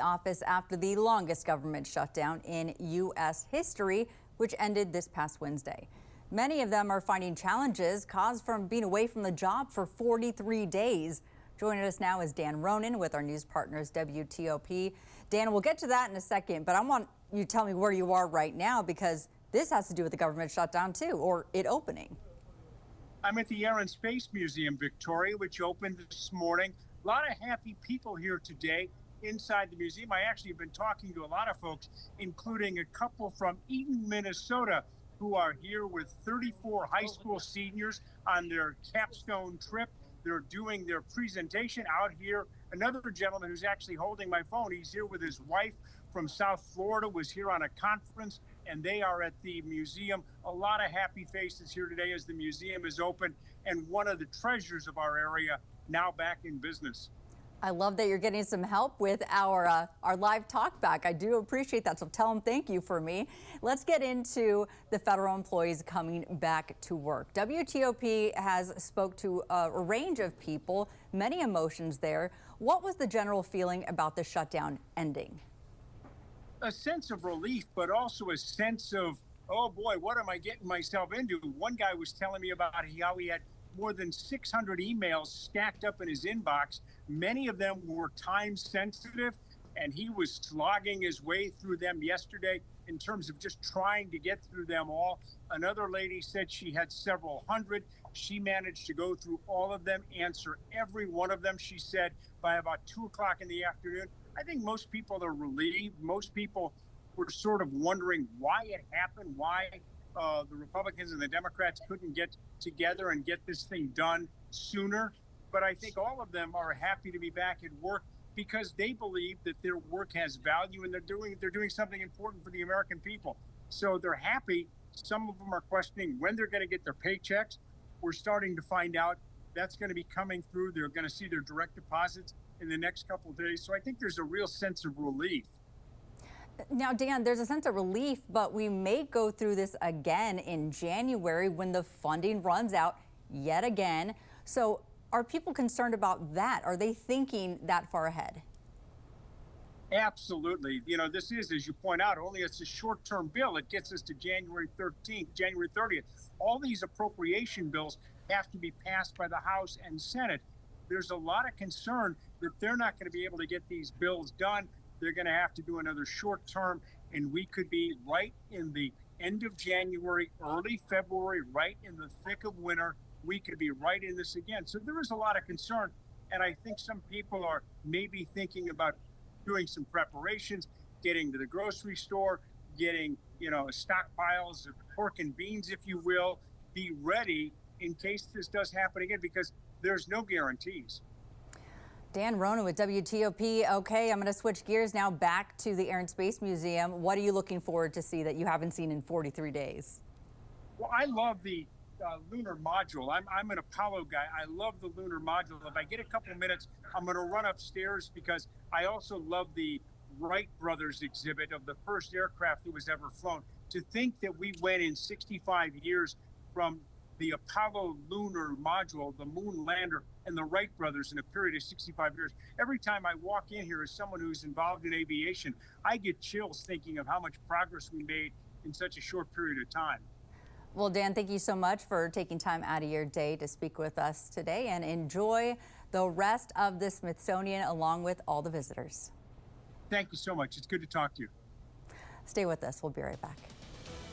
office after the longest government shutdown in U.S. history, which ended this past Wednesday. Many of them are finding challenges caused from being away from the job for 43 days. Joining us now is Dan Ronan with our news partners WTOP. Dan, we'll get to that in a second, but I want you to tell me where you are right now, because this has to do with the government shutdown too, or it opening. I'm at the Air and Space Museum, Victoria, which opened this morning. A lot of happy people here today inside the museum. I actually have been talking to a lot of folks, including a couple from Eden, Minnesota, who are here with 34 high school seniors on their capstone trip. They're doing their presentation out here. Another gentleman who's actually holding my phone, he's here with his wife from South Florida, was here on a conference, and they are at the museum. A lot of happy faces here today as the museum is open, and one of the treasures of our area now back in business. I love that you're getting some help with our live talk back. I do appreciate that, so tell them thank you for me. Let's get into the federal employees coming back to work. WTOP has spoke to a range of people, many emotions there. What was the general feeling about the shutdown ending? A sense of relief, but also a sense of, oh boy, what am I getting myself into? One guy was telling me about how he had more than 600 emails stacked up in his inbox. Many of them were time sensitive, and he was slogging his way through them yesterday in terms of just trying to get through them all. Another lady said she had several hundred. She managed to go through all of them, answer every one of them, she said, by about 2 o'clock in the afternoon. I think most people are relieved. Most people were sort of wondering why it happened, why the Republicans and the Democrats couldn't get together and get this thing done sooner. But I think all of them are happy to be back at work because they believe that their work has value and they're doing something important for the American people. So they're happy. Some of them are questioning when they're going to get their paychecks. We're starting to find out that's going to be coming through. They're going to see their direct deposits in the next couple of days. So I think there's a real sense of relief. Now, Dan, there's a sense of relief, but we may go through this again in January when the funding runs out yet again. So are people concerned about that? Are they thinking that far ahead? Absolutely. You know, this is, as you point out, it's a short-term bill. It gets us to January 13th, January 30th. All these appropriation bills have to be passed by the House and Senate. There's a lot of concern that they're not going to be able to get these bills done. They're going to have to do another short term, and we could be right in the end of January, early February, right in the thick of winter. We could be right in this again. So there is a lot of concern, and I think some people are maybe thinking about doing some preparations, getting to the grocery store, getting, stockpiles of pork and beans, if you will, be ready in case this does happen again, because there's no guarantees. Dan Ronan with WTOP. Okay, I'm going to switch gears now back to the Air and Space Museum. What are you looking forward to see that you haven't seen in 43 days? Well, I love the lunar module. I'm an Apollo guy. I love the lunar module. If I get a couple of minutes, I'm going to run upstairs because I also love the Wright brothers exhibit of the first aircraft that was ever flown. To think that we went in 65 years from the Apollo lunar module, the moon lander, and the Wright brothers in a period of 65 years. Every time I walk in here as someone who's involved in aviation, I get chills thinking of how much progress we made in such a short period of time. Well, Dan, thank you so much for taking time out of your day to speak with us today, and enjoy the rest of the Smithsonian along with all the visitors. Thank you so much. It's good to talk to you. Stay with us. We'll be right back.